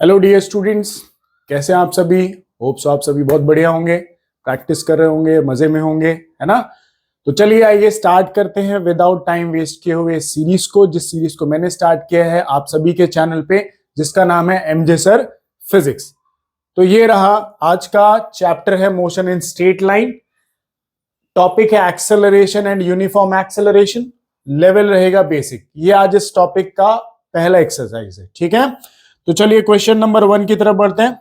Hello dear students, कैसे हैं आप सभी। होप्स आप सभी बहुत बढ़िया होंगे, प्रैक्टिस कर रहे होंगे, मजे में होंगे, है ना। तो चलिए आइए स्टार्ट करते हैं विदाउट टाइम वेस्ट किए हुए सीरीज को, जिस सीरीज को मैंने स्टार्ट किया है आप सभी के चैनल पे, जिसका नाम है एमजे सर फिजिक्स। तो ये रहा आज का चैप्टर है motion in straight line. Topic है acceleration and uniform acceleration. Level रहेगा बेसिक। ये आज इस टॉपिक का पहला एक्सरसाइज है, ठीक है। तो चलिए क्वेश्चन नंबर 1 की तरफ बढ़ते हैं।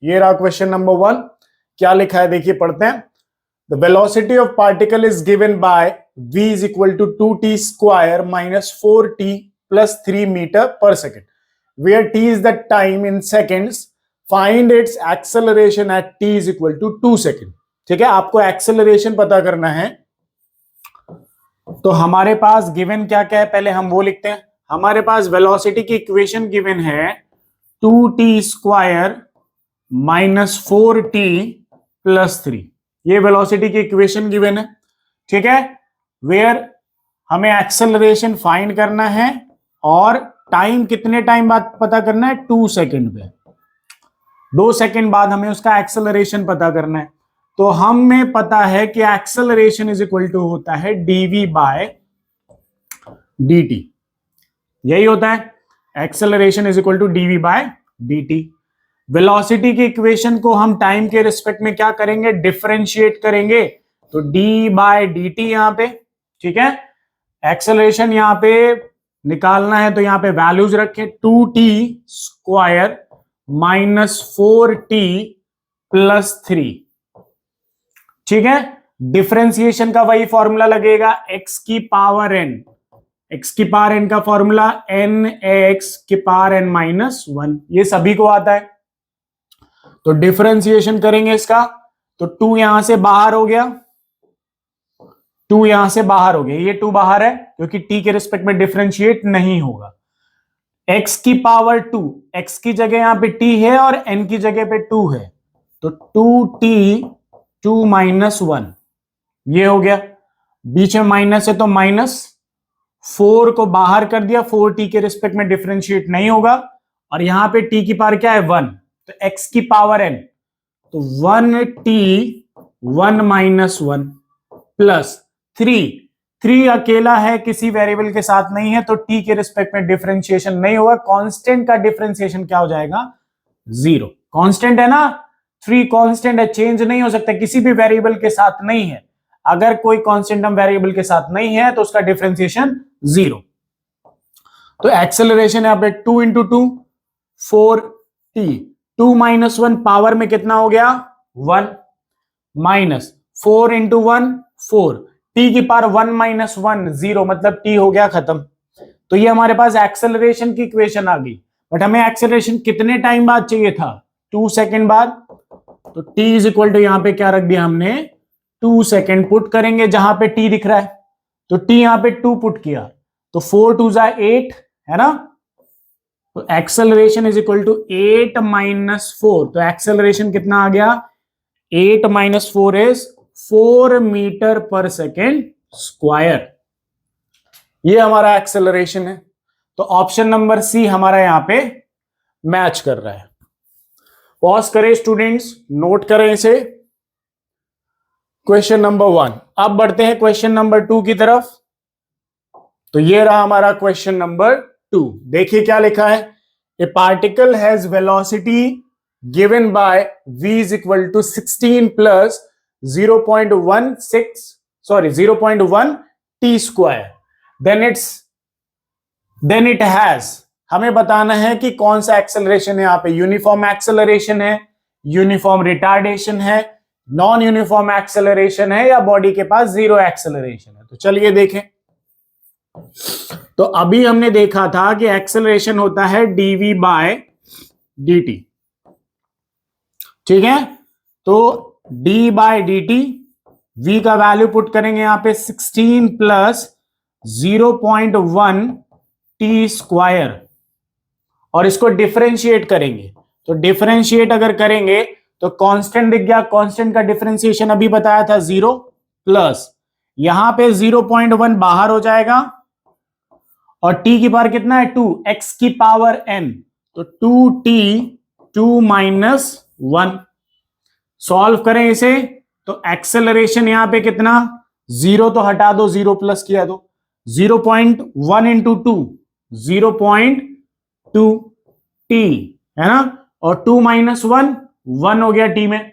ये रहा क्वेश्चन नंबर 1। क्या लिखा है देखिए, पढ़ते हैं। The velocity of particle is given by v is equal to 2t square minus 4t plus 3 metre per second, where t is the time in seconds. Find its acceleration at t is equal to 2 second. ठीक है, आपको acceleration पता करना है। तो हमारे पास given क्या क्या है, पहले हम वो लिखते हैं। हमारे पास वेलोसिटी की इक्वेशन गिवन है 2t square minus 4t plus 3। ये वेलोसिटी की इक्वेशन गिवन है, ठीक है। वेयर हमें एक्सेलरेशन फाइंड करना है और टाइम कितने टाइम बाद पता करना है, 2 सेकेंड पे। 2 सेकेंड बाद हमें उसका एक्सेलरेशन पता करना है। तो हमें पता है कि एक्सेलरेशन इज इक्वल टू होता है dv बाय dt। यही होता है, acceleration is equal to dv by dt। Velocity की इक्वेशन को हम टाइम के रिस्पेक्ट में क्या करेंगे, डिफरेंशिएट करेंगे। तो d बाय dt यहां पे, ठीक है। एक्सेलरेशन यहां पे निकालना है तो यहां पे वैल्यूज रखें, 2t square minus 4t plus 3, ठीक है। डिफरेंशिएशन का वही फॉर्मूला लगेगा, x की पावर n। x की पावर n का फॉर्मूला n x की पावर n माइनस 1, ये सभी को आता है। तो डिफरेंशिएशन करेंगे इसका, तो 2 यहां से बाहर हो गया, 2 यहां से बाहर हो गया, ये 2 बाहर है क्योंकि t के रिस्पेक्ट में डिफरेंशिएट नहीं होगा। x की पावर 2, x की जगह यहां पे t है और n की जगह पे 2 है, तो 2t 2 माइनस 1, ये हो गया। बीच में माइनस है तो माइनस, 4 को बाहर कर दिया, 4t के रिस्पेक्ट में डिफरेंशिएट नहीं होगा। और यहां पे t की पावर क्या है, 1, तो x की पावर n, तो 1t 1 माइनस 1 प्लस 3 अकेला है, किसी वेरिएबल के साथ नहीं है, तो t के रिस्पेक्ट में डिफरेंशिएशन नहीं होगा। कांस्टेंट का डिफरेंशिएशन क्या हो जाएगा, 0। कांस्टेंट है ना, 3 कांस्टेंट है, चेंज नहीं हो सकता, किसी भी वेरिएबल के साथ नहीं है। अगर कोई कांस्टेंट हम वेरिएबल के साथ नहीं है तो उसका डिफरेंशिएशन 0। तो एक्सेलरेशन यहां पे 2 इंटू 2 4t, 2 माइनस 1 पावर में कितना हो गया, 1 माइनस 4 इंटू 1 4, t की पावर 1 माइनस 1 0, मतलब t हो गया खत्म। तो ये हमारे पास एक्सेलरेशन की इक्वेशन आ गई। बट हमें एक्सेलरेशन कितने टाइम बाद चाहिए था, 2 सेकेंड बाद। तो t इज इक्वल टू यहां पे क्या रख दिया हमने, 2 सेकेंड पुट करेंगे जहां पे t दिख रहा है, तो t यहां पे 2 पुट किया, तो 4 2 जा 8 है ना। तो acceleration is equal to 8 minus 4, तो एक्सेलरेशन कितना आ गया, 8 minus 4 is 4 metre per second square. ये हमारा एक्सेलरेशन है। तो ऑप्शन नंबर सी हमारा यहां पे मैच कर रहा है। पॉज करें स्टूडेंट्स, नोट करें इसे। Question number 1। अब बढ़ते हैं क्वेश्चन नंबर 2 की तरफ। तो ये रहा हमारा क्वेश्चन नंबर 2। देखिए क्या लिखा है, a particle has velocity given by v is equal to 16 plus 0.1 t square, then it has, हमें बताना है कि कौन सा एक्सेलरेशन है। यहां पे यूनिफॉर्म एक्सेलरेशन है, यूनिफॉर्म रिटार्डेशन है, नॉन यूनिफॉर्म एक्सेलरेशन है, या बॉडी के पास 0 एक्सेलरेशन है। तो चलिए देखें। तो अभी हमने देखा था कि एक्सेलरेशन होता है dv बाय dt, ठीक है। तो d बाय dt, v का वैल्यू पुट करेंगे यहां पे 16 प्लस 0.1 t स्क्वायर, और इसको डिफरेंशिएट करेंगे। तो डिफरेंशिएट अगर करेंगे तो कांस्टेंट दिख गया, कांस्टेंट का डिफरेंशिएशन अभी बताया था 0, प्लस यहां पे 0.1 बाहर हो जाएगा, और t की पावर कितना है, 2, x की पावर n, तो 2t 2 - 1 सॉल्व करें इसे तो एक्सेलरेशन यहां पे कितना, 0 तो हटा दो, 0 प्लस किया दो, 0.1 इंटू 2 0.2 t है ना, और 2 - 1 1 हो गया t में।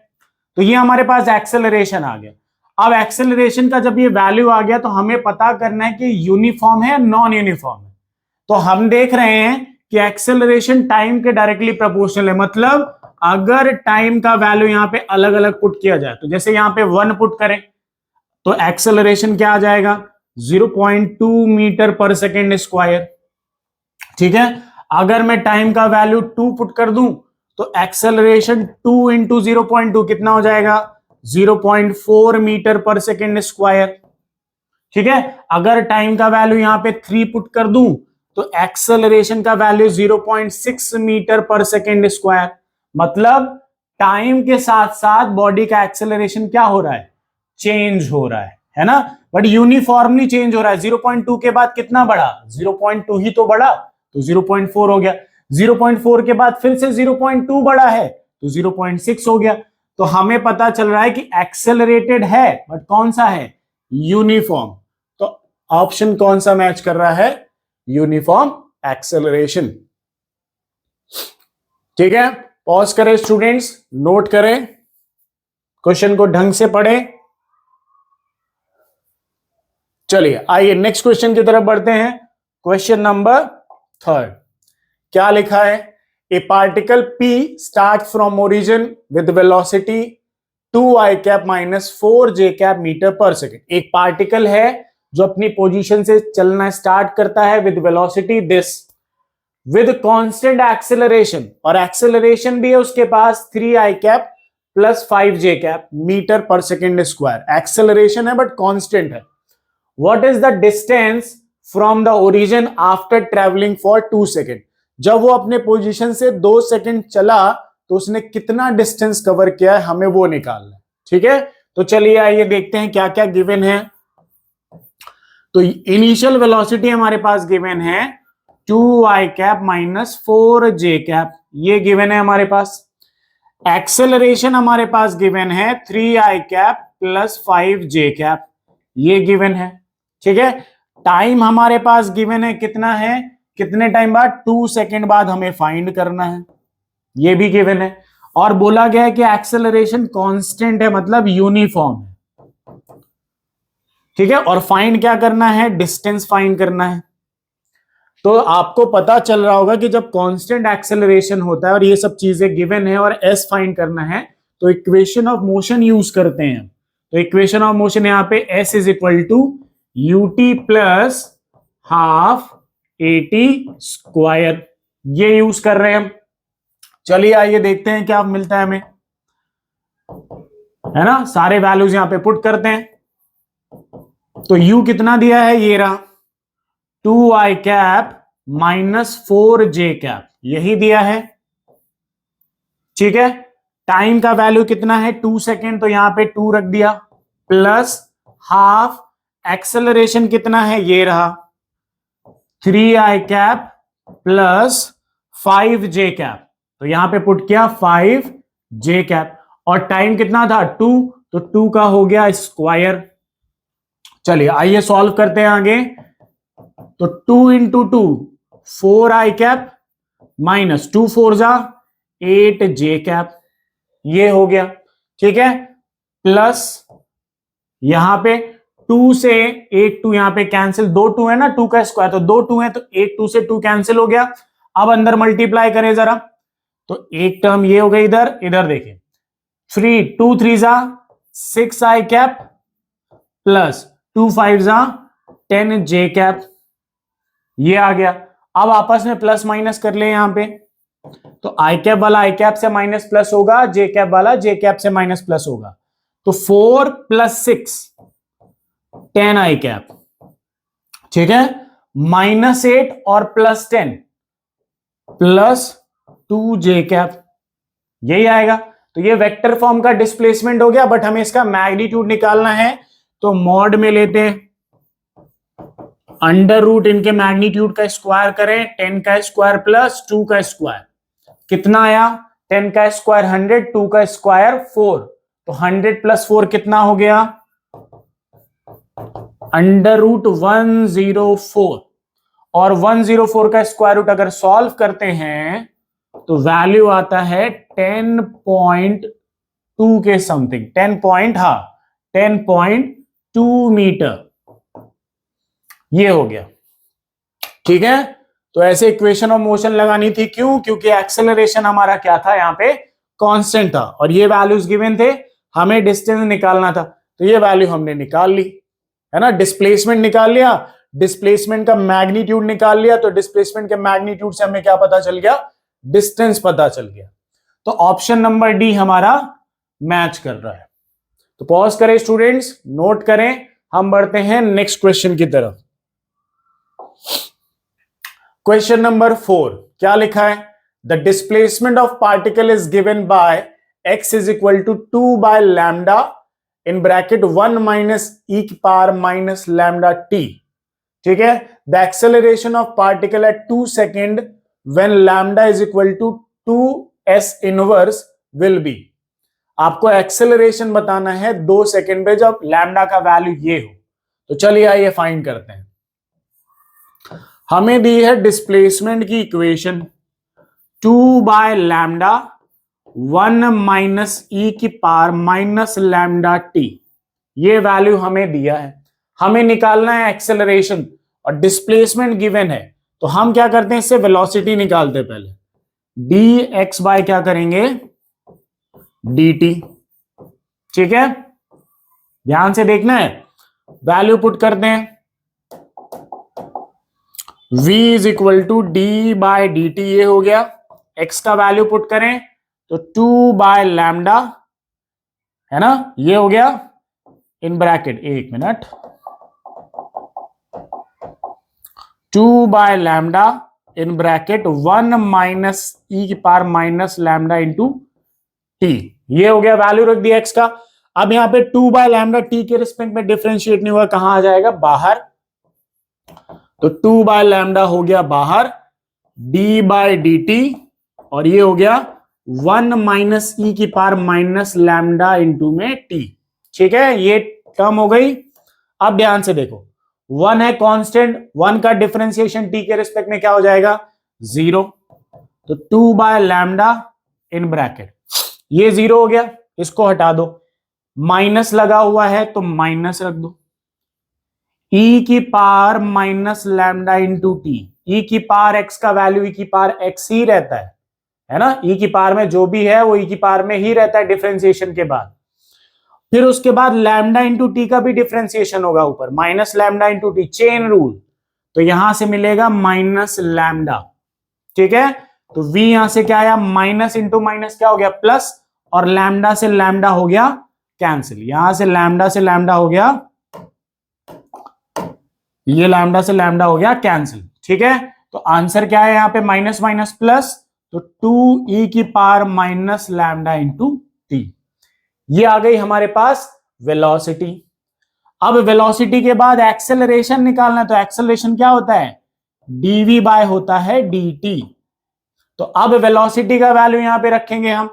तो ये हमारे पास एक्सेलरेशन आ गया। अब एक्सेलरेशन का जब ये वैल्यू आ गया तो हमें पता करना है कि यूनिफॉर्म है नॉन यूनिफॉर्म है। तो हम देख रहे हैं कि एक्सेलरेशन टाइम के डायरेक्टली प्रोपोर्शनल है, मतलब अगर टाइम का वैल्यू यहां पे अलग अलग पुट किया जाए, तो जैसे यहां पे 1 पुट करें तो एक्सेलरेशन क्या आ जाएगा, 0.2 मीटर पर सेकेंड स्क्वायर। ठीक है, अगर मैं टाइम का वैल्यू 2 पुट कर दूं तो एक्सेलरेशन 2 इंटू 0.2 कितना हो जाएगा, 0.4 मीटर पर सेकेंड स्क्वायर। ठीक है, अगर टाइम का वैल्यू यहां पे 3 पुट कर दूं तो एक्सेलरेशन का value 0.6 metre per second square. मतलब टाइम के साथ साथ बॉडी का एक्सेलरेशन क्या हो रहा है, चेंज हो रहा है ना, बट यूनिफॉर्मली चेंज हो रहा है। 0.2 के बाद कितना बढ़ा, 0.2 ही तो बढ़ा, तो 0.4 हो गया। 0.4 के बाद फिर से 0.2 बढ़ा है तो 0.6 हो गया। तो हमें पता चल रहा है कि एक्सेलरेटेड है बट कौन सा है, यूनिफॉर्म। तो ऑप्शन कौन सा मैच कर रहा है, यूनिफॉर्म एक्सेलरेशन। ठीक है, पॉज करें स्टूडेंट्स, नोट करें, क्वेश्चन को ढंग से पढ़ें। चलिए आइए नेक्स्ट क्वेश्चन की तरफ बढ़ते हैं। क्वेश्चन नंबर 3 क्या लिखा है, a particle P start from origin with velocity 2i cap -4j cap metre per second. एक पार्टिकल है जो अपनी पोजीशन से चलना स्टार्ट करता है with velocity this, with constant acceleration, और एक्सेलरेशन भी है उसके पास 3i cap plus 5j cap metre per second square. Acceleration है बट कांस्टेंट है। What is the distance from the origin after travelling for 2 second. जब वो अपने पोजीशन से 2 सेकेंड चला तो उसने कितना डिस्टेंस कवर किया है, हमें वो निकालना है। ठीक है, तो चलिए आइए देखते हैं क्या क्या गिवन है। तो इनिशियल वेलोसिटी हमारे पास गिवन है 2i कैप -4j कैप, ये गिवन है हमारे पास। एक्सेलरेशन हमारे पास गिवन है 3i cap plus 5j cap, ये गिवन है। ठीक है, टाइम हमारे पास गिवन है कितना है, कितने टाइम बाद, 2 सेकेंड बाद हमें फाइंड करना है, ये भी गिवन है। और बोला गया है कि एक्सेलरेशन कांस्टेंट है, मतलब यूनिफॉर्म है। ठीक है, और फाइंड क्या करना है, डिस्टेंस फाइंड करना है। तो आपको पता चल रहा होगा कि जब कांस्टेंट एक्सेलरेशन होता है और ये सब चीजें गिवन है और एस फाइंड करना है तो इक्वेशन ऑफ मोशन यूज करते हैं। तो इक्वेशन ऑफ मोशन यहां पे S is equal to UT plus half AT square, ये यूज कर रहे हैं हम। चलिए आइए देखते हैं क्या मिलता है हमें, है ना। सारे वैल्यूज यहां पे पुट करते हैं। तो u कितना दिया है, ये रहा 2i कैप -4j कैप, यही दिया है। ठीक है, टाइम का वैल्यू कितना है 2 सेकेंड, तो यहां पे 2 रख दिया, प्लस हाफ एक्सेलरेशन कितना है, ये रहा 3i cap plus 5j cap, तो यहां पे पुट किया 5j कैप, और टाइम कितना था 2, तो 2 का हो गया स्क्वायर। चलिए आइए सॉल्व करते हैं आगे। तो 2 इंटू 2 4i कैप माइनस 2 4 जा 8j कैप, ये हो गया। ठीक है, प्लस यहां पे 2 से 8 2 यहां पे कैंसिल, 2 2 है ना, 2 का स्क्वायर, तो 2 2 है तो 8 2 से 2 कैंसिल हो गया। अब अंदर मल्टीप्लाई करें जरा, तो एक टर्म ये हो गई, इधर इधर देखें 3 2 3 जा 6i कैप प्लस 2 5 जा 10j कैप, ये आ गया। अब आपस में प्लस माइनस कर ले यहां पे, तो आई कैप वाला आई कैप से माइनस प्लस होगा, जे कैप वाला जे कैप से माइनस प्लस होगा, तो 4 + 6 10i कैप। ठीक है, -8 और +10 +2j कैप, यही आएगा। तो ये वेक्टर फॉर्म का डिस्प्लेसमेंट हो गया, बट हमें इसका मैग्नीट्यूड निकालना है, तो मॉड में लेते हैं, अंडर रूट इनके मैग्नीट्यूड का स्क्वायर करें, 10 का स्क्वायर प्लस 2 का स्क्वायर, कितना आया, 10 का स्क्वायर 100, 2 का स्क्वायर 4, तो 100 प्लस 4 कितना हो गया, √104, और 104 का स्क्वायर रूट अगर सॉल्व करते हैं तो वैल्यू आता है 10.2 के समथिंग, 10.2 मीटर, ये हो गया। ठीक है, तो ऐसे इक्वेशन ऑफ मोशन लगानी थी, क्यों, क्योंकि एक्सेलरेशन हमारा क्या था, यहां पे कांस्टेंट था और ये वैल्यूज गिवन थे, हमें डिस्टेंस निकालना था, तो ये वैल्यू हमने निकाल ली, है ना। डिस्प्लेसमेंट निकाल लिया, डिस्प्लेसमेंट का मैग्नीट्यूड निकाल लिया, तो डिस्प्लेसमेंट के मैग्नीट्यूड से हमें क्या पता चल गया, डिस्टेंस पता चल गया। तो ऑप्शन नंबर डी हमारा मैच कर रहा है। तो पॉज करें स्टूडेंट्स, नोट करें, हम बढ़ते हैं नेक्स्ट क्वेश्चन की तरफ। क्वेश्चन नंबर 4 क्या लिखा है, the displacement of particle is given by x is equal to 2 by lambda in bracket 1 minus e की पावर माइनस लैम्डा t। ठीक है, the acceleration of particle at 2 second when lambda is equal to 2s inverse will be. आपको acceleration बताना है 2 second पे जब lambda का value ये हो। तो चलिए आइए फाइंड करते हैं। हमें दी है डिस्प्लेसमेंट की equation 2 by lambda 1 minus e की पावर माइनस लैम्डा टी, ये वैल्यू हमें दिया है। हमें निकालना है एक्सेलरेशन और डिस्प्लेसमेंट गिवन है, तो हम क्या करते हैं, इससे वेलोसिटी निकालते हैं पहले, डी एक्स बाय क्या करेंगे, डी टी। ठीक है, ध्यान से देखना है, वैल्यू पुट करते हैं, v is equal to D by D T, ये हो गया। x का वैल्यू पुट करें तो 2 बाय लैम्डा, है ना, ये हो गया इन ब्रैकेट, एक minute, 2 by lambda in bracket 1 minus e की power minus lambda into t, ये हो गया, वैल्यू रख दिया x का। अब यहां पे 2 बाय लैम्डा टी के रिस्पेक्ट में डिफरेंशिएट नहीं हुआ, कहां आ जाएगा, बाहर, तो 2 बाय लैम्डा हो गया बाहर, d बाय डी टी, और ये हो गया 1 माइनस ई की पावर माइनस लैम्डा इंटू में t। ठीक है, ये टर्म हो गई। अब ध्यान से देखो, 1 है कांस्टेंट, 1 का डिफरेंशिएशन t के रिस्पेक्ट में क्या हो जाएगा, 0, तो 2 बाय लैम्डा इन ब्रैकेट, ये 0 हो गया, इसको हटा दो, माइनस लगा हुआ है तो माइनस रख दो, e की power minus lambda into T, E की पावर x का वैल्यू e की पावर x ही रहता है ना, e की पावर में जो भी है वो e की पावर में ही रहता है डिफरेंशिएशन के बाद। फिर उसके बाद लैम्डा इंटू टी का भी डिफरेंशिएशन होगा ऊपर, minus lambda into T, chain rule, तो यहां से मिलेगा माइनस लैम्डा। ठीक है, तो v यहां से क्या आया, माइनस इंटू माइनस क्या हो गया, प्लस, और लैम्डा से लैम्डा हो गया कैंसिल, यहां से लैम्डा हो गया, ये लैम्डा से लैम्डा हो गया कैंसिल। ठीक है, तो आंसर क्या है यहां पे, माइनस माइनस प्लस, तो 2 e की power minus lambda into t, ये आ गई हमारे पास वेलोसिटी। अब वेलोसिटी के बाद एक्सेलरेशन निकालना है, तो एक्सेलरेशन क्या होता है, dv बाय होता है dt। तो अब वेलोसिटी का वैल्यू यहां पे रखेंगे हम,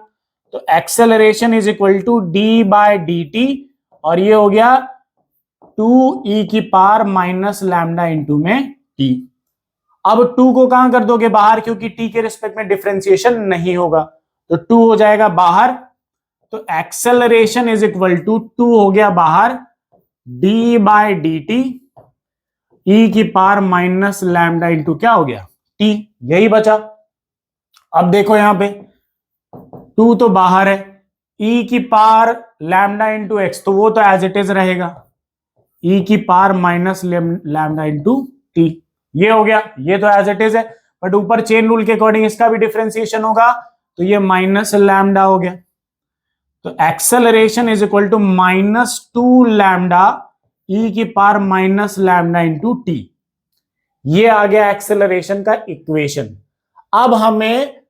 तो acceleration is equal to D by D T, और ये हो गया 2 e की पावर माइनस लैम्डा इंटू में t। अब 2 को कहां कर दोगे, बाहर, क्योंकि t के रिस्पेक्ट में डिफरेंशिएशन नहीं होगा, तो 2 हो जाएगा बाहर, तो एक्सेलरेशन इज इक्वल टू 2 हो गया बाहर, d bye D T, E की पावर माइनस लैम्डा इंटू क्या हो गया, t, यही बचा। अब देखो यहां पे 2 तो बाहर है, e की पावर लैम्डा इंटू एक्स, तो वो तो एज इट इज रहेगा, e की power minus lambda into t, ये हो गया, ये तो एज इट इज है, बट ऊपर चेन रूल के अकॉर्डिंग इसका भी डिफरेंशिएशन होगा, तो ये माइनस लैम्डा हो गया। तो acceleration is equal to -2 lambda e की power minus lambda into t, ये आ गया एक्सेलरेशन का इक्वेशन। अब हमें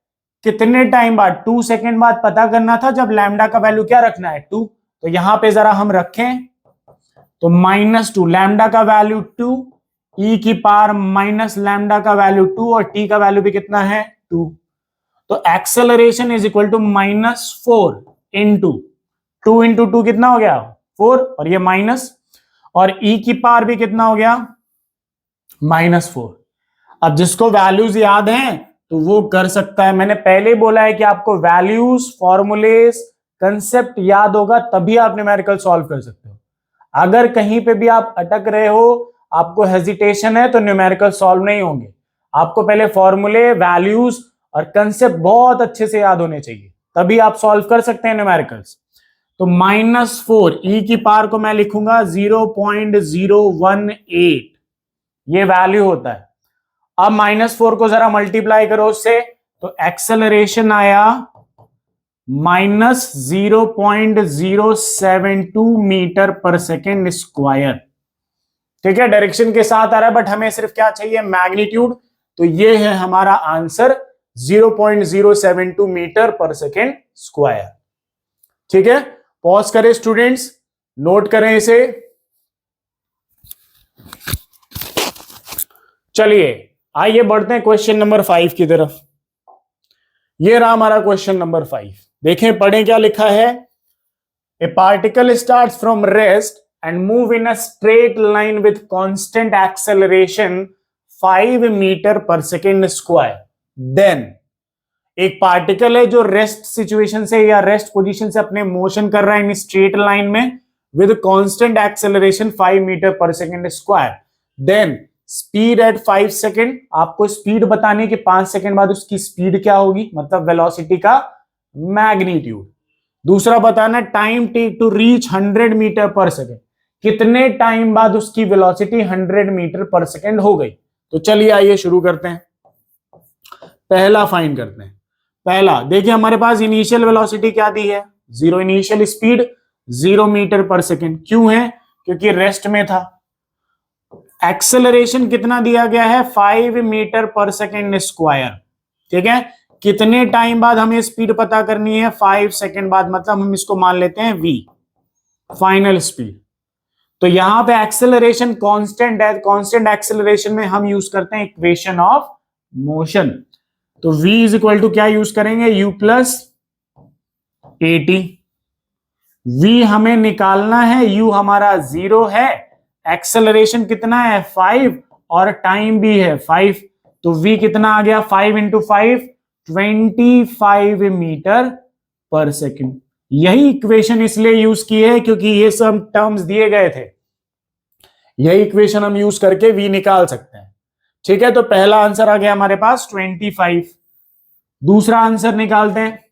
कितने टाइम बाद, 2 सेकेंड बाद पता करना था, जब लैम्डा का वैल्यू क्या रखना है, 2, तो यहां पे जरा हम रखें, तो -2, लैम्डा का वैल्यू 2, ई की पावर माइनस लैम्डा का वैल्यू 2, और टी का वैल्यू भी कितना है, 2, तो acceleration is equal to -4 into 2 into 2 कितना हो गया 4, और ये माइनस, और e की पावर भी कितना हो गया -4। अब जिसको वैल्यूज याद हैं तो वो कर सकता है। मैंने पहले बोला है कि आपको वैल्यूज, फॉर्मूलेस, कंसेप्ट याद होगा तभी आप न्यूमेरिकल सॉल्व कर सकते हो। अगर कहीं पे भी आप अटक रहे हो, आपको हेजिटेशन है, तो न्यूमेरिकल सॉल्व नहीं होंगे। आपको पहले फॉर्मूले, वैल्यूज और कंसेप्ट बहुत अच्छे से याद होने चाहिए, तभी आप सॉल्व कर सकते हैं न्यूमेरिकल्स। तो -4 e की पावर को मैं लिखूंगा 0.018, ये वैल्यू होता है। अब -4 को जरा मल्टीप्लाई करो उससे, तो एक्सेलरेशन आया -0.072 मीटर पर सेकेंड स्क्वायर। ठीक है, डायरेक्शन के साथ आ रहा है, बट हमें सिर्फ क्या चाहिए मैग्नीट्यूड, तो ये है हमारा answer 0.072 metre per second square. ठीक है, पॉज करें स्टूडेंट्स, नोट करें इसे। चलिए आइए बढ़ते हैं क्वेश्चन नंबर 5 की तरफ। ये रहा हमारा क्वेश्चन नंबर 5। देखें, पढ़ें क्या लिखा है। A particle starts from rest and move in a straight line with constant acceleration 5 metre per second square. Then एक पार्टिकल है जो रेस्ट सिचुएशन से या रेस्ट पोजीशन से अपने मोशन कर रहा है इन स्ट्रेट लाइन में with constant acceleration 5 metre per second square. Then speed at 5 second, आपको स्पीड बताने के 5 सेकेंड बाद उसकी स्पीड क्या होगी, मतलब वेलोसिटी का मैग्नीट्यूड। दूसरा बताना time take to reach 100 metre per second, कितने टाइम बाद उसकी वेलोसिटी 100 मीटर पर सेकेंड हो गई। तो चलिए आइए शुरू करते हैं, पहला फाइंड करते हैं। पहला देखिए, हमारे पास इनिशियल वेलोसिटी क्या दी है 0, initial speed 0 metre per second. क्यों है, क्योंकि रेस्ट में था। एक्सेलरेशन कितना दिया गया है 5 मीटर पर सेकेंड स्क्वायर। ठीक है, कितने टाइम बाद हमें स्पीड पता करनी है 5 सेकेंड बाद, मतलब हम इसको मान लेते हैं v, फाइनल स्पीड। तो यहां पे एक्सेलरेशन कांस्टेंट है, कांस्टेंट एक्सेलरेशन में हम यूज करते हैं इक्वेशन ऑफ मोशन। तो v इज इक्वल टू क्या यूज करेंगे, u प्लस at। v हमें निकालना है, u हमारा 0 है, एक्सेलरेशन कितना है 5 और टाइम भी है 5, तो v कितना आ गया 5 इंटू 5 25 मीटर पर सेकेंड। यही इक्वेशन इसलिए यूज की है क्योंकि ये सब टर्म्स दिए गए थे, यही इक्वेशन हम यूज करके v निकाल सकते हैं। ठीक है, तो पहला आंसर आ गया हमारे पास 25। दूसरा आंसर निकालते हैं,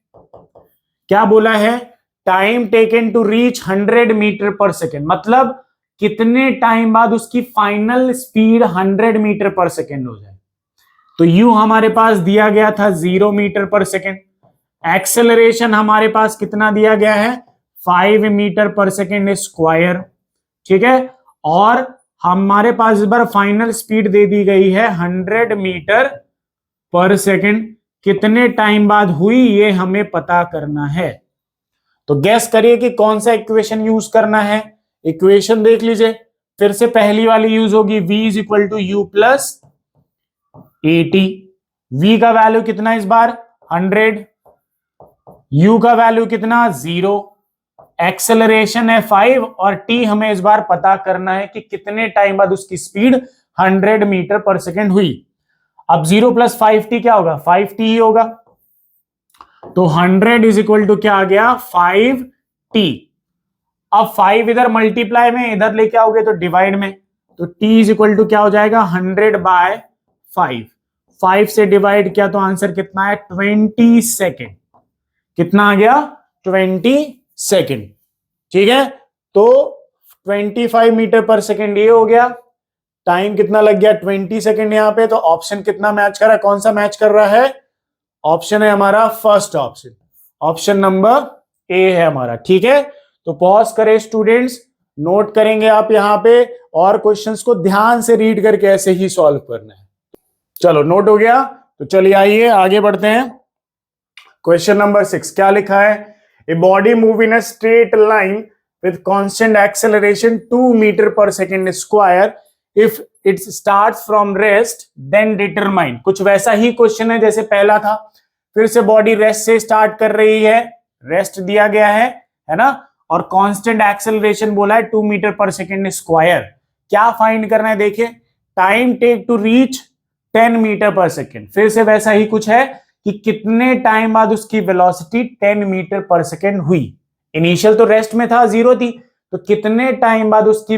क्या बोला है, time taken to reach 100 metre per second, मतलब कितने टाइम बाद उसकी final speed 100 metre per second हो जाए। तो u हमारे पास दिया गया था 0 मीटर पर सेकेंड, एक्सेलरेशन हमारे पास कितना दिया गया है 5 मीटर पर सेकेंड स्क्वायर। ठीक है, और हमारे पास इस बार फाइनल स्पीड दे दी गई है 100 मीटर पर सेकेंड। कितने टाइम बाद हुई ये हमें पता करना है। तो गैस करिए कि कौन सा इक्वेशन यूज करना है। इक्वेशन देख लीजिए, फिर से पहली वाली यूज होगी, v is equal to U plus at। v का वैल्यू कितना इस बार 100, u का वैल्यू कितना 0, एक्सेलरेशन है 5 और t हमें इस बार पता करना है कि कितने टाइम बाद उसकी स्पीड 100 मीटर पर सेकेंड हुई। अब 0 प्लस 5t क्या होगा 5t ही होगा, तो 100 इज इक्वल टू क्या आ गया 5t। अब 5 इधर मल्टीप्लाई में, इधर लेके आओगे तो डिवाइड में, तो t इज इक्वल टू क्या हो जाएगा 100 बाय 5। 5 से डिवाइड किया तो आंसर कितना है 20 सेकेंड। कितना आ गया 20 सेकेंड। ठीक है, तो 25 मीटर पर सेकेंड ये हो गया, टाइम कितना लग गया 20 सेकेंड यहां पे। तो ऑप्शन कितना मैच कर रहा है, कौन सा मैच कर रहा है, ऑप्शन है हमारा first option, option number A है हमारा। ठीक है, तो पॉज करें स्टूडेंट्स, नोट करेंगे आप यहां पे, और क्वेश्चंस को ध्यान से रीड करके ऐसे ही सॉल्व करना है। चलो नोट हो गया, तो चलिए आइए आगे बढ़ते हैं। क्वेश्चन नंबर 6 क्या लिखा है, a body move in a straight line with constant acceleration 2 metre per second square if it starts from rest then determine. कुछ वैसा ही क्वेश्चन है जैसे पहला था, फिर से बॉडी रेस्ट से स्टार्ट कर रही है, रेस्ट दिया गया है ना, और कांस्टेंट एक्सेलरेशन बोला है 2 मीटर पर सेकेंड स्क्वायर। क्या फाइंड करना है, देखिए time take to reach 10 metre per second. फिर से वैसा ही कुछ है कि कितने टाइम बाद उसकी वेलोसिटी 10 मीटर पर सेकेंड हुई। इनिशियल तो रेस्ट में था, 0 थी, तो कितने टाइम बाद उसकी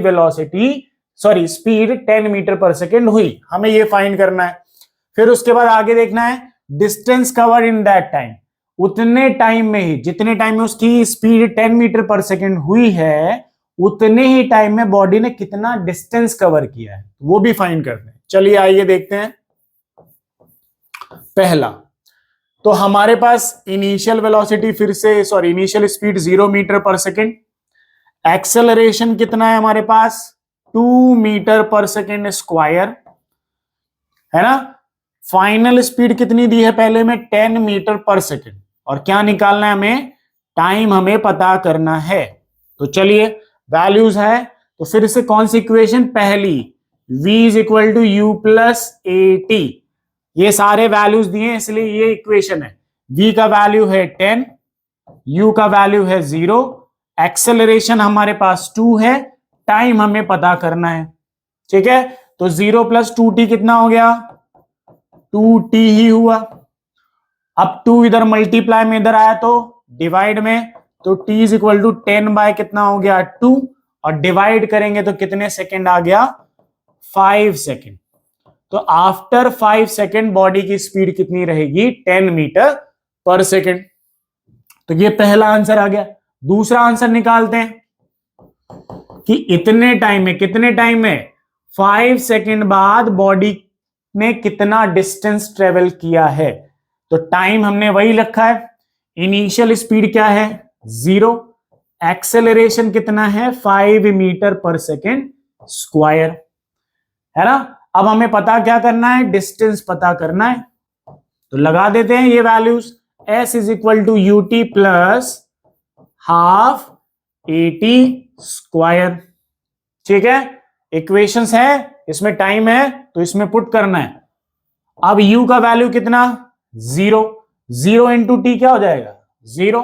स्पीड 10 मीटर पर सेकेंड हुई, हमें ये फाइंड करना है। फिर उसके बाद आगे देखना है distance cover in that time, उतने टाइम में ही, जितने टाइम में उसकी स्पीड 10 मीटर पर सेकेंड हुई है, उतने ही टाइम में बॉडी ने कितना डिस्टेंस कवर किया है, वो भी फाइंड करते हैं। चलिए आइए देखते हैं। पहला तो हमारे पास initial velocity initial speed 0 metre per second, acceleration कितना है हमारे पास 2 मीटर पर सेकेंड स्क्वायर, है ना। फाइनल स्पीड कितनी दी है पहले में 10 मीटर पर सेकेंड, और क्या निकालना है हमें, टाइम हमें पता करना है। तो चलिए वैल्यूज है, तो फिर से कौन सी इक्वेशन, पहली v is equal to U plus A T, ये सारे वैल्यूज दिए इसलिए ये इक्वेशन है। v का वैल्यू है 10, u का वैल्यू है 0, एक्सेलरेशन हमारे पास 2 है, टाइम हमें पता करना है, ठीक है। तो 0 प्लस 2t कितना हो गया, 2t ही हुआ। अब 2 इधर मल्टीप्लाई में इधर आया तो डिवाइड में, तो t is equal to 10 by कितना हो गया 2, और डिवाइड करेंगे तो कितने सेकेंड आ गया 5 सेकेंड। तो आफ्टर 5 सेकेंड बॉडी की स्पीड कितनी रहेगी 10 मीटर पर सेकेंड। तो ये पहला आंसर आ गया। दूसरा आंसर निकालते हैं कि इतने टाइम में, कितने टाइम में, 5 सेकेंड बाद बॉडी ने कितना डिस्टेंस ट्रेवल किया है। तो टाइम हमने वही रखा है, इनिशियल स्पीड क्या है 0, एक्सेलरेशन कितना है 5 मीटर पर सेकेंड स्क्वायर, है ना। अब हमें पता क्या करना है, डिस्टेंस पता करना है, तो लगा देते हैं ये values, s is equal to U T plus half A T square, ठीक है। इक्वेशंस है, इसमें टाइम है तो इसमें पुट करना है। अब u का वैल्यू कितना 0, 0 इंटू टी क्या हो जाएगा 0,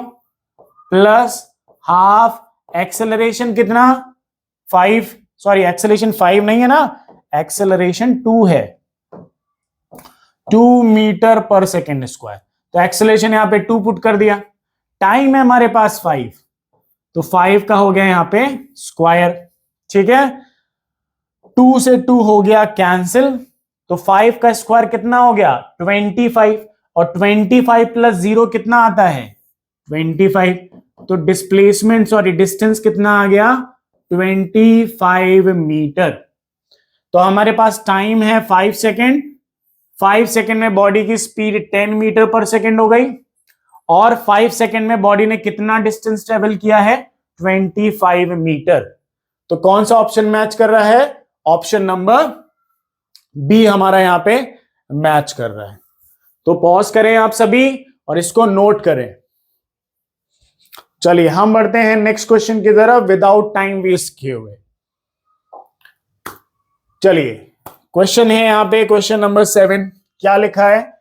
प्लस हाफ एक्सेलरेशन कितना 5, एक्सेलरेशन 5 नहीं है ना, एक्सेलरेशन 2 है, 2 मीटर पर सेकेंड स्क्वायर। तो एक्सेलरेशन यहां पे 2 पुट कर दिया, टाइम है हमारे पास 5, तो 5 का हो गया यहां पे स्क्वायर, ठीक है। 2 से 2 हो गया कैंसिल, तो 5 का स्क्वायर कितना हो गया 25, और 25 प्लस 0 कितना आता है 25, तो डिस्टेंस कितना आ गया 25 मीटर। तो हमारे पास टाइम है 5 सेकेंड, 5 सेकेंड में बॉडी की स्पीड 10 मीटर पर सेकेंड हो गई, और 5 सेकेंड में बॉडी ने कितना डिस्टेंस ट्रेवल किया है 25 मीटर। तो कौन सा ऑप्शन मैच कर रहा है, ऑप्शन नंबर बी हमारा यहां पे मैच कर रहा है। तो पॉज करें आप सभी और इसको नोट करें। चलिए हम बढ़ते हैं नेक्स्ट क्वेश्चन की तरफ विदाउट टाइम वेस्ट किए हुए। चलिए क्वेश्चन है यहां पे क्वेश्चन नंबर 7, क्या लिखा है,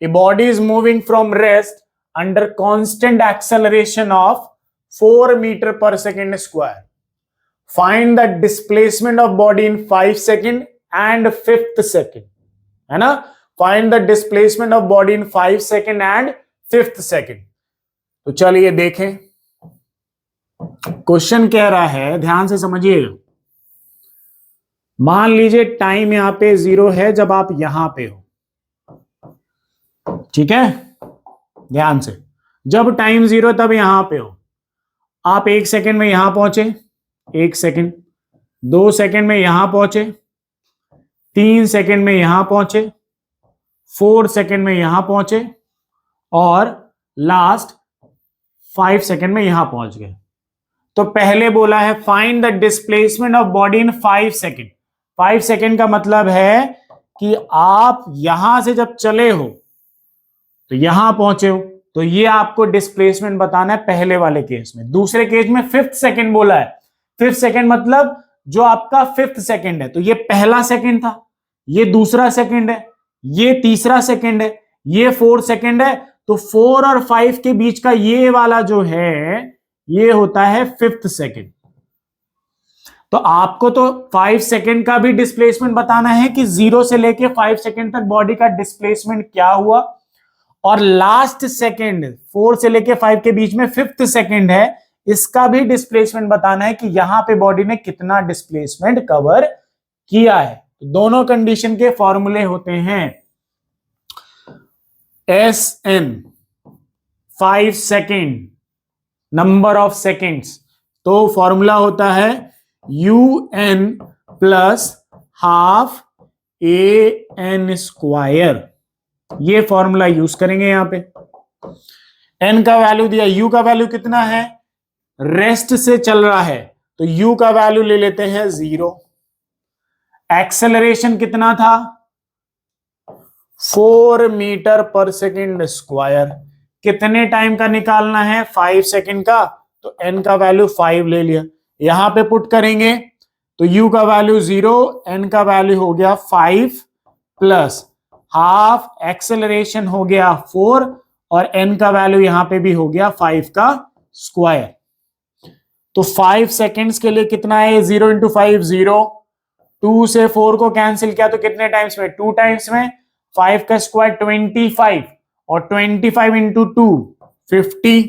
a body is moving from rest under constant acceleration of 4 metre per second square, find the displacement of body in 5 second and 5th second, है ना। Find the displacement of body in 5 second and 5th second. तो चलिए देखें, question कह रहा है, ध्यान से समझिएगा। मान लीजिए टाइम यहां पे 0 है जब आप यहां पे हो, ठीक है, ध्यान से, जब टाइम 0 तब यहां पे हो, आप 1 सेकेंड में यहां पहुंचे, 1 सेकेंड, 2 सेकेंड में यहां पहुंचे, 3 सेकेंड में यहां पहुंचे, 4 सेकेंड में यहां पहुंचे, और लास्ट 5 सेकेंड में यहां पहुंच गए। तो पहले बोला है find the displacement of body in 5 second. 5 second का मतलब है कि आप यहां से जब चले हो तो यहां पहुंचे हो, तो ये आपको डिस्प्लेसमेंट बताना है पहले वाले केस में। दूसरे केस में 5th सेकेंड बोला है, 5th सेकेंड मतलब जो आपका 5th सेकेंड है, तो ये पहला सेकेंड था, ये दूसरा सेकेंड है, ये तीसरा सेकेंड है, ये 4th सेकेंड है, तो 4 और 5 के बीच का ये वाला जो है ये होता है 5th सेकंड। तो आपको तो 5 सेकंड का भी डिस्प्लेसमेंट बताना है कि 0 से लेके 5 सेकंड तक बॉडी का डिस्प्लेसमेंट क्या हुआ, और लास्ट सेकंड 4 से लेके 5 के बीच में 5th सेकंड है, इसका भी डिस्प्लेसमेंट बताना है कि यहां पे बॉडी ने कितना डिस्प्लेसमेंट कवर किया है। तो दोनों कंडीशन के फॉर्मूले होते हैं SN 5 second number of seconds, तो फॉर्मूला होता है UN plus half AN square. ये फॉर्मूला यूज करेंगे यहां पे। N का वैल्यू दिया, U का वैल्यू कितना है, रेस्ट से चल रहा है तो U का वैल्यू ले लेते हैं 0। एक्सेलरेशन कितना था 4 मीटर पर सेकेंड स्क्वायर। कितने टाइम का निकालना है 5 सेकेंड का, तो N का वैल्यू 5 ले लिया, यहां पे पुट करेंगे तो U का वैल्यू 0, N का वैल्यू हो गया 5 प्लस हाफ एक्सेलरेशन हो गया 4 और N का वैल्यू यहां पे भी हो गया 5 का स्क्वायर। तो 5 सेकेंड्स के लिए कितना है 0 इंटू 5 0, 2 से 4 को कैंसिल किया तो कितने टाइम्स में 2 टाइम्स में, 5 का स्क्वायर 25 और 25 इंटू 2 50।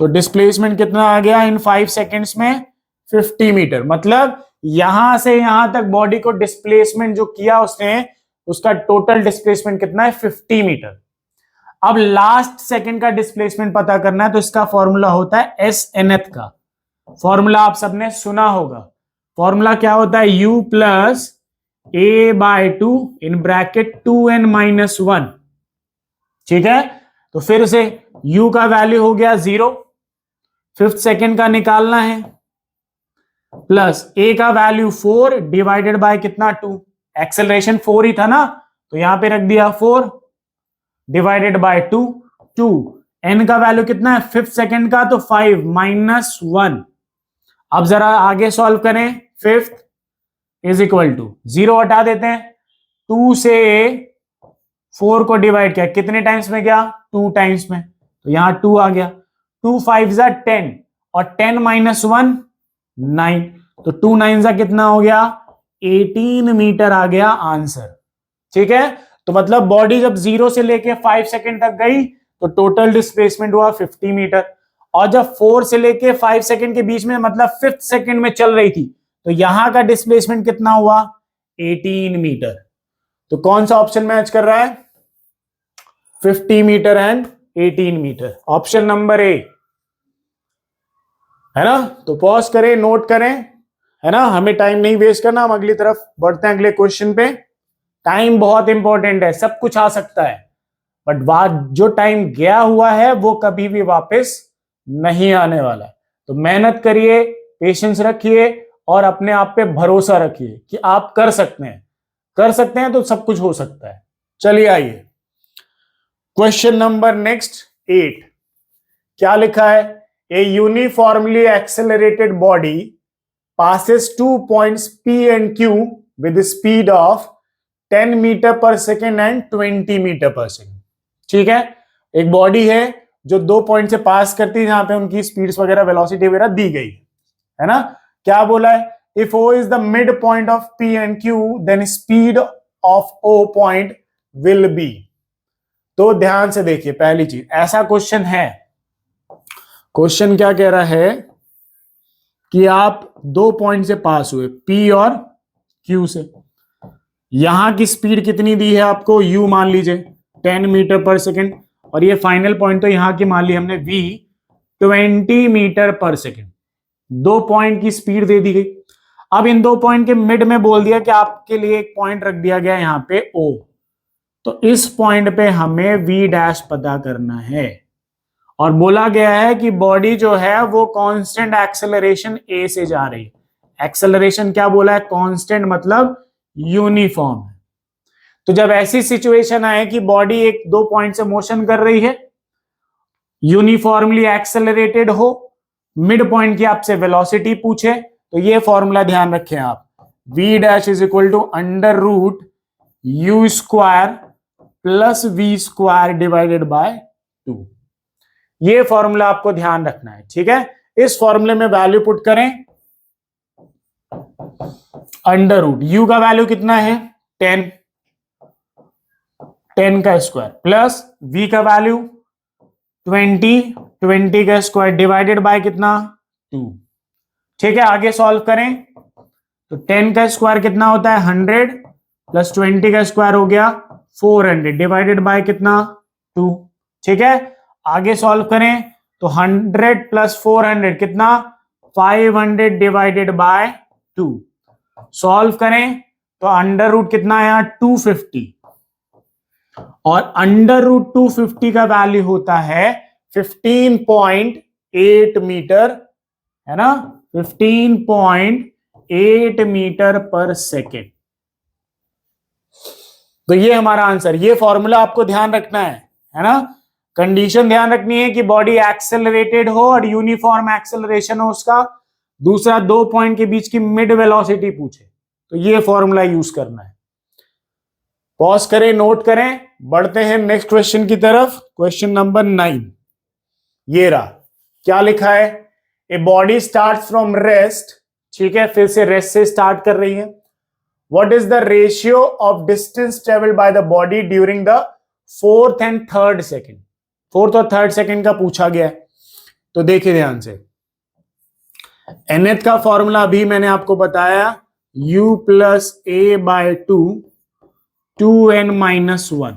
तो डिस्प्लेसमेंट कितना आ गया इन 5 सेकेंड्स में 50 मीटर। मतलब यहां से यहां तक बॉडी को डिस्प्लेसमेंट जो किया उसने, उसका टोटल डिस्प्लेसमेंट कितना है 50 मीटर। अब लास्ट सेकंड का डिस्प्लेसमेंट पता करना है तो इसका फॉर्मूला होता है SNth का। फॉर्मूला आप सबने सुना होगा, फॉर्मूला क्या होता है U plus A/2 in bracket 2n minus 1। ठीक है, तो फिर से U का वैल्यू हो गया 0, 5th सेकंड का निकालना है, प्लस A का वैल्यू 4 डिवाइडेड बाय कितना 2, एक्सेलरेशन 4 ही था ना तो यहां पे रख दिया 4 डिवाइडेड बाय 2, N का वैल्यू कितना है 5th सेकंड का, तो 5 माइनस 1। अब जरा आगे सॉल्व करें, 5th इज इक्वल टू 0 हटा देते हैं, 2 से 4 को डिवाइड किया कितने टाइम्स में गया 2 टाइम्स में, तो यहां 2 आ गया, 2 5 जा 10 और 10 माइनस 1 9, तो 2 9 जा कितना हो गया 18 मीटर आ गया आंसर। ठीक है, तो मतलब बॉडी जब 0 से लेके 5 सेकंड तक गई तो टोटल डिस्प्लेसमेंट हुआ 50 मीटर, और जब 4 से लेके 5 सेकंड के बीच में मतलब 5th सेकंड में चल रही थी तो यहां का डिस्प्लेसमेंट कितना हुआ 18 मीटर। तो कौन सा ऑप्शन मैच कर रहा है 50 metre and 18 metre, option number A है ना। तो पॉज करें, नोट करें, है ना, हमें टाइम नहीं वेस्ट करना, हम अगली तरफ बढ़ते हैं अगले क्वेश्चन पे। टाइम बहुत इंपॉर्टेंट है, सब कुछ आ सकता है बट जो टाइम गया हुआ है वो कभी भी वापस नहीं आने वाला है। तो मेहनत करिए, पेशेंस रखिए और अपने आप पे भरोसा रखिए कि आप कर सकते हैं तो सब कुछ हो सकता है। चलिए आइए क्वेश्चन नंबर नेक्स्ट 8, क्या लिखा है, ए uniformly accelerated body passes 2 points P and Q with speed of 10 metre per second and 20 metre per second. ठीक है, एक बॉडी है जो 2 पॉइंट से पास करती है जहां पे उनकी स्पीड्स वगैरह वेलोसिटी वगैरह दी गई है ना। क्या बोला है, if O is the mid point of P and Q then speed of O point will be. तो ध्यान से देखिए, पहली चीज ऐसा क्वेश्चन है, क्वेश्चन क्या कह रहा है कि आप 2 पॉइंट से पास हुए P और Q से, यहां की स्पीड कितनी दी है आपको U मान लीजिए 10 मीटर पर सेकेंड, और ये फाइनल पॉइंट तो यहां की मान ली हमने V 20 metre per second. 2 point की स्पीड दे दी गई। अब इन 2 पॉइंट के मिड में बोल दिया कि आपके लिए एक पॉइंट रख दिया गया यहां पे O, तो इस पॉइंट पे हमें V डैश पता करना है, और बोला गया है कि बॉडी जो है वो कांस्टेंट एक्सेलरेशन A से जा रही है। एक्सेलरेशन क्या बोला है, कांस्टेंट मतलब यूनिफॉर्म है। तो जब ऐसी सिचुएशन आए कि बॉडी एक 2 पॉइंट से मोशन कर रही है, यूनिफॉर्मली एक्सेलरेटेड हो, मिड पॉइंट की आपसे वेलोसिटी पूछे, तो ये फॉर्मूला ध्यान रखें आप, V dash is equal to under root U square plus V square divided by 2। ये फॉर्मूला आपको ध्यान रखना है, ठीक है। इस फॉर्मूले में वैल्यू पुट करें, अंडर रूट यू का वैल्यू कितना है 10, 10 का स्क्वायर प्लस v का वैल्यू 20, 20 का स्क्वायर डिवाइडेड बाय कितना 2। ठीक है, आगे सॉल्व करें तो 10 का स्क्वायर कितना होता है 100 प्लस 20 का स्क्वायर हो गया 400 डिवाइडेड बाय कितना 2। ठीक है, आगे सॉल्व करें तो 100 प्लस 400 कितना 500 डिवाइडेड बाय 2। सॉल्व करें तो अंडर रूट कितना आया 250 और अंडर रूट 250 का वैल्यू होता है 15.8 मीटर, है ना, 15.8 मीटर पर सेकेंड। तो ये हमारा आंसर, ये फॉर्मूला आपको ध्यान रखना है ना। कंडीशन ध्यान रखनी है कि बॉडी एक्सेलरेटेड हो और यूनिफॉर्म एक्सेलरेशन हो उसका, दूसरा 2 पॉइंट के बीच की मिड वेलोसिटी पूछे तो ये फॉर्मूला यूज करना है। पॉज करें, नोट करें, बढ़ते हैं नेक्स्ट क्वेश्चन की तरफ। क्वेश्चन नंबर 9 ये रहा, क्या लिखा है, a body start from rest, ठीक है, फिर से रेस्ट से स्टार्ट कर रही है। What is the ratio of distance travelled by the body during the 4th and 3rd second, 4th और 3rd सेकेंड का पूछा गया है। तो देखिए ध्यान से, nth का फॉर्मूला अभी मैंने आपको बताया, u प्लस ए बाय 2n माइनस 1,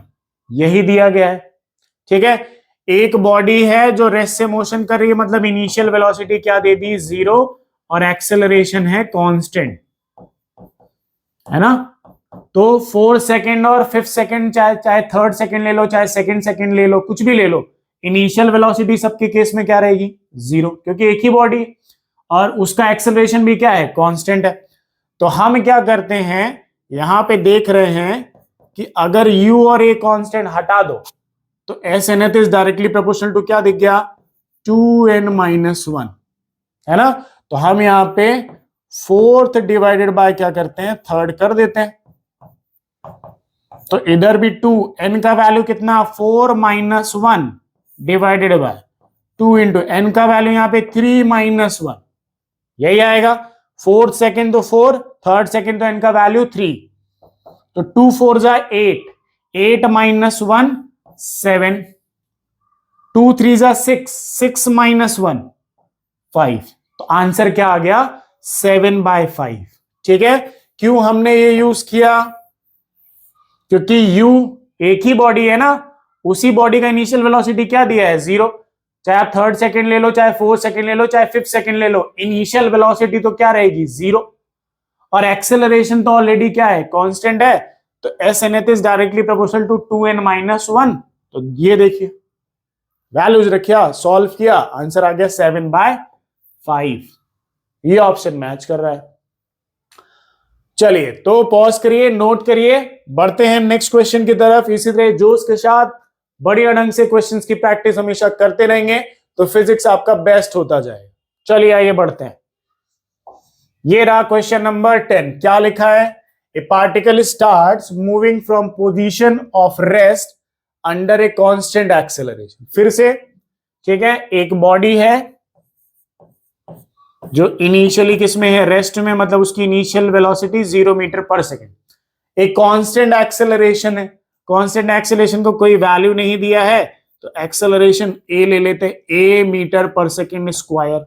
यही दिया गया है। ठीक है, एक बॉडी है जो रेस्ट से मोशन कर रही है, मतलब इनिशियल वेलोसिटी क्या दे दी 0 और एक्सेलरेशन है कांस्टेंट, है ना। तो 4th सेकेंड और 5th सेकेंड, चाहे 3rd सेकेंड ले लो, चाहे 2nd सेकेंड ले लो, कुछ भी ले लो, इनिशियल वेलोसिटी सबके केस में क्या रहेगी 0, क्योंकि एक ही बॉडी और उसका एक्सेलरेशन भी क्या है कांस्टेंट है। तो हम क्या करते हैं, यहां पे देख रहे हैं कि अगर u और a कांस्टेंट हटा दो तो S nth is directly proportional to क्या दिख गया 2n माइनस 1, है ना। तो हम यहां पे 4th डिवाइडेड बाय क्या करते हैं 3rd कर देते हैं। तो इधर भी 2, n का वैल्यू कितना 4 minus 1 divided by 2 into n का वैल्यू यहां पे 3 माइनस 1, यही आएगा। 4th सेकेंड तो 4, 3rd सेकेंड तो n का वैल्यू 3, तो 2 4 जा 8, 8 माइनस 1 7, 2 3 जा 6, 6 माइनस 1 5, तो आंसर क्या आ गया 7/5। ठीक है, क्यों हमने ये यूज किया, क्योंकि u एक ही बॉडी है ना, उसी बॉडी का इनिशियल वेलोसिटी क्या दिया है 0, चाहे आप 3rd सेकेंड ले लो, चाहे 4th सेकेंड ले लो, चाहे 5th सेकेंड ले लो, इनिशियल वेलोसिटी तो क्या रहेगी 0 और एक्सेलरेशन तो ऑलरेडी क्या है कांस्टेंट है। तो S nth is directly proportional to 2n minus 1। तो ये देखिए वैल्यूज रखिया, सॉल्व किया, आंसर आ गया 7/5। ये ऑप्शन मैच कर रहा है। चलिए तो पॉज करिए, नोट करिए, बढ़ते हैं नेक्स्ट क्वेश्चन की तरफ। इसी तरह जोश के साथ बढ़िया ढंग से क्वेश्चंस की प्रैक्टिस हमेशा करते रहेंगे तो फिजिक्स आपका बेस्ट होता जाएगा। चलिए आइए बढ़ते हैं। ये रहा क्वेश्चन नंबर 10, क्या लिखा है, a particle starts moving from position of rest under a constant acceleration. फिर से, ठीक है, एक बॉडी है जो इनिशियली किसमें है रेस्ट में, मतलब उसकी initial velocity 0 metre per second, एक कांस्टेंट एक्सेलरेशन है। कांस्टेंट एक्सेलरेशन को कोई वैल्यू नहीं दिया है तो एक्सेलरेशन a ले लेते हैं, a metre per second square.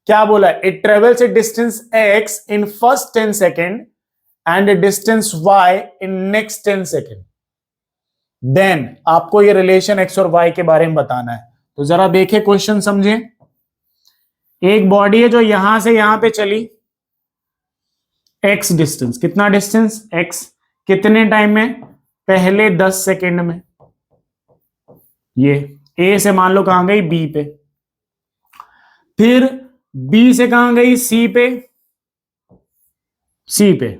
क्या बोला, it travels a distance x in first 10 second and a distance y in next 10 second. Then आपको ये रिलेशन x और y के बारे में बताना है। तो जरा देखें क्वेश्चन समझें। एक बॉडी है जो यहां से यहां पे चली, x डिस्टेंस, कितना डिस्टेंस x, कितने टाइम में, पहले 10 सेकेंड में। ये a से मान लो कहां गई b पे, फिर b से कहां गई c पे, c पे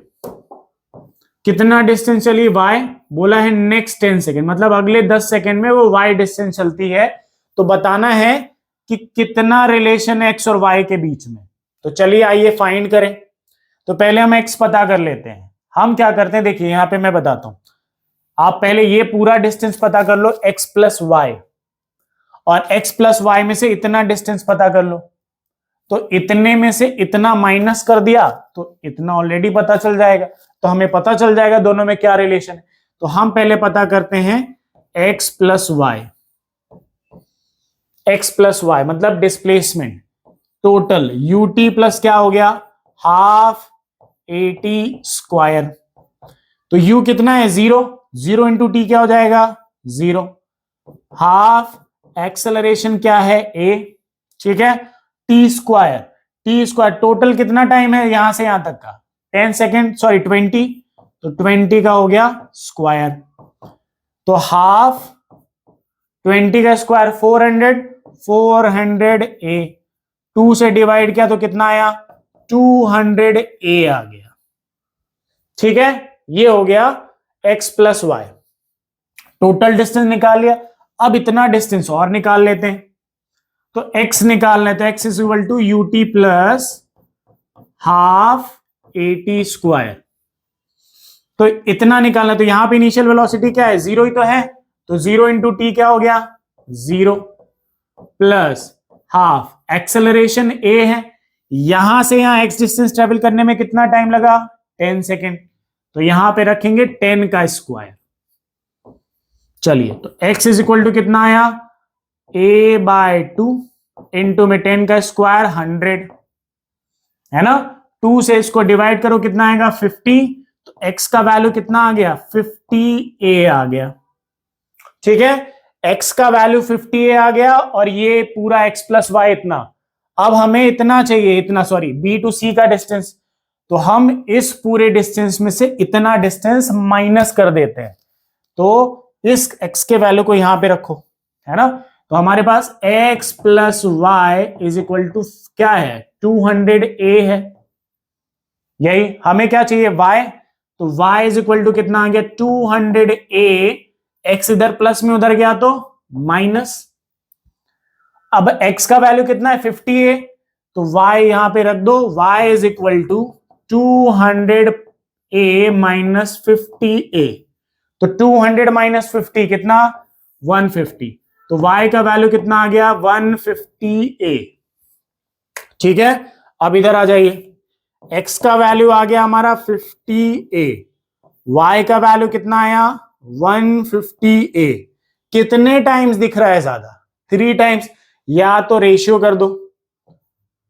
कितना डिस्टेंस चली y, बोला है नेक्स्ट 10 सेकेंड, मतलब अगले 10 सेकेंड में वो y डिस्टेंस चलती है। तो बताना है कि कितना रिलेशन है x और y के बीच में। तो चलिए आइए फाइंड करें। तो पहले हम x पता कर लेते हैं। हम क्या करते हैं, देखिए यहां पे मैं बताता हूं, आप पहले ये पूरा डिस्टेंस पता कर लो x प्लस वाई, और x प्लस वाई में से इतना डिस्टेंस पता कर लो, तो इतने में से इतना माइनस कर दिया तो इतना ऑलरेडी पता चल जाएगा, तो हमें पता चल जाएगा दोनों में क्या रिलेशन है। तो हम पहले पता करते हैं x plus Y, x plus Y मतलब डिस्प्लेसमेंट टोटल ut प्लस क्या हो गया हाफ at स्क्वायर, तो u कितना है 0, 0 इंटू टी क्या हो जाएगा 0, हाफ एक्सेलरेशन क्या है a, ठीक है, टी स्क्वायर टोटल कितना टाइम है यहां से यहां तक का 10 सेकेंड सॉरी 20, तो 20 का हो गया स्क्वायर, तो हाफ 20 का स्क्वायर 400 a, 2 से डिवाइड किया तो कितना आया 200 a आ गया, ठीक है। ये हो गया x plus Y, total distance निकाल लिया। अब इतना डिस्टेंस और निकाल लेते हैं, तो x निकालना है, तो x is equal to ut plus half at square, तो इतना निकालना है, तो यहां पे इनिशियल वेलोसिटी क्या है 0 ही तो है, तो 0 इंटू टी क्या हो गया 0 प्लस हाफ एक्सेलरेशन a है, यहां से यहां x डिस्टेंस ट्रेवल करने में कितना टाइम लगा 10 सेकेंड, तो यहां पे रखेंगे 10 का स्क्वायर। चलिए तो x इज इक्वल टू कितना आया a/2 इंटू में 10 का स्क्वायर 100 है ना, 2 से इसको डिवाइड करो कितना आएगा 50, तो x का वैल्यू कितना आ गया 50a आ गया, ठीक है, x का वैल्यू 50a आ गया, और ये पूरा x प्लस वाई इतना। अब हमें इतना चाहिए, इतना सॉरी b टू c का डिस्टेंस, तो हम इस पूरे डिस्टेंस में से इतना डिस्टेंस माइनस कर देते हैं, तो इस x के वैल्यू को यहां पे रखो, है ना, तो हमारे पास x plus Y is equal to क्या है 200a है, यही हमें क्या चाहिए y, तो y इज इक्वल टू कितना आ गया 200a, x इधर प्लस में उधर गया तो माइनस, अब x का वैल्यू कितना है 50a, तो y यहां पे रख दो, y is equal to 200a minus 50a, तो 200 माइनस 50 कितना 150, तो y का वैल्यू कितना आ गया 150a, ठीक है। अब इधर आ जाइए, x का वैल्यू आ गया हमारा 50a, y का वैल्यू कितना आया 150a, कितने टाइम्स दिख रहा है ज्यादा 3 टाइम्स, या तो रेशियो कर दो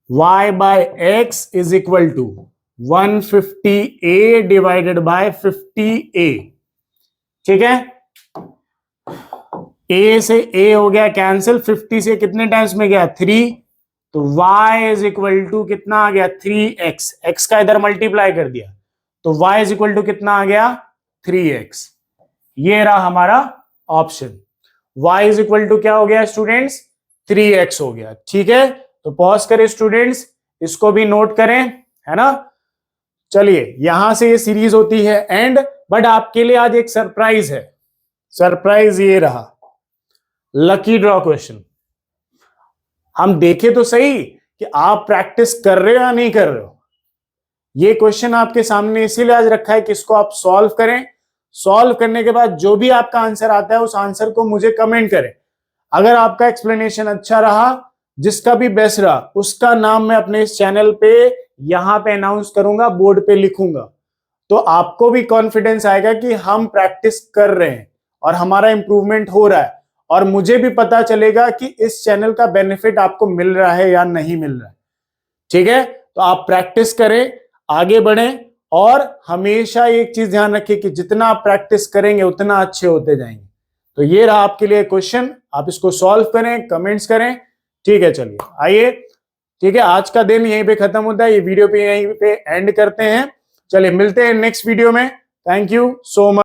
y by x is equal to 150a divided by 50a, ठीक है, a से a हो गया कैंसिल, 50 से कितने टाइम्स में गया 3, तो y इज इक्वल टू कितना आ गया 3x, x का इधर मल्टीप्लाई कर दिया, तो y इज इक्वल टू कितना आ गया 3x, ये रहा हमारा option, y is equal to क्या हो गया स्टूडेंट्स 3x हो गया, ठीक है। तो पॉज करें स्टूडेंट्स, इसको भी नोट करें, है ना। चलिए यहां से ये सीरीज होती है एंड, बट आपके लिए आज एक सरप्राइज है, सरप्राइज ये रहा लकी ड्रॉ क्वेश्चन। हम देखें तो सही कि आप प्रैक्टिस कर रहे हो या नहीं कर रहे हो, ये क्वेश्चन आपके सामने इसीलिए आज रखा है कि इसको आप सॉल्व करें, सॉल्व करने के बाद जो भी आपका आंसर आता है उस आंसर को मुझे कमेंट करें, अगर आपका एक्सप्लेनेशन अच्छा रहा, जिसका भी बेस्ट रहा, उसका नाम मैं अपने इस चैनल पे यहां पे अनाउंस करूंगा, बोर्ड पे लिखूंगा, तो आपको भी कॉन्फिडेंस आएगा कि हम प्रैक्टिस कर रहे हैं और हमारा इंप्रूवमेंट हो रहा है, और मुझे भी पता चलेगा कि इस चैनल का बेनिफिट आपको मिल रहा है या नहीं मिल रहा है, ठीक है। तो आप प्रैक्टिस करें, आगे बढ़ें, और हमेशा एक चीज ध्यान रखिए कि जितना आप प्रैक्टिस करेंगे उतना अच्छे होते जाएंगे। तो ये रहा आपके लिए क्वेश्चन, आप इसको सॉल्व करें, कमेंट्स करें, ठीक है। चलिए आइए, ठीक है, आज का दिन यहीं पे खत्म होता है, ये वीडियो पे यहीं पे एंड करते हैं, चलिए मिलते हैं नेक्स्ट वीडियो में, थैंक यू सो मच।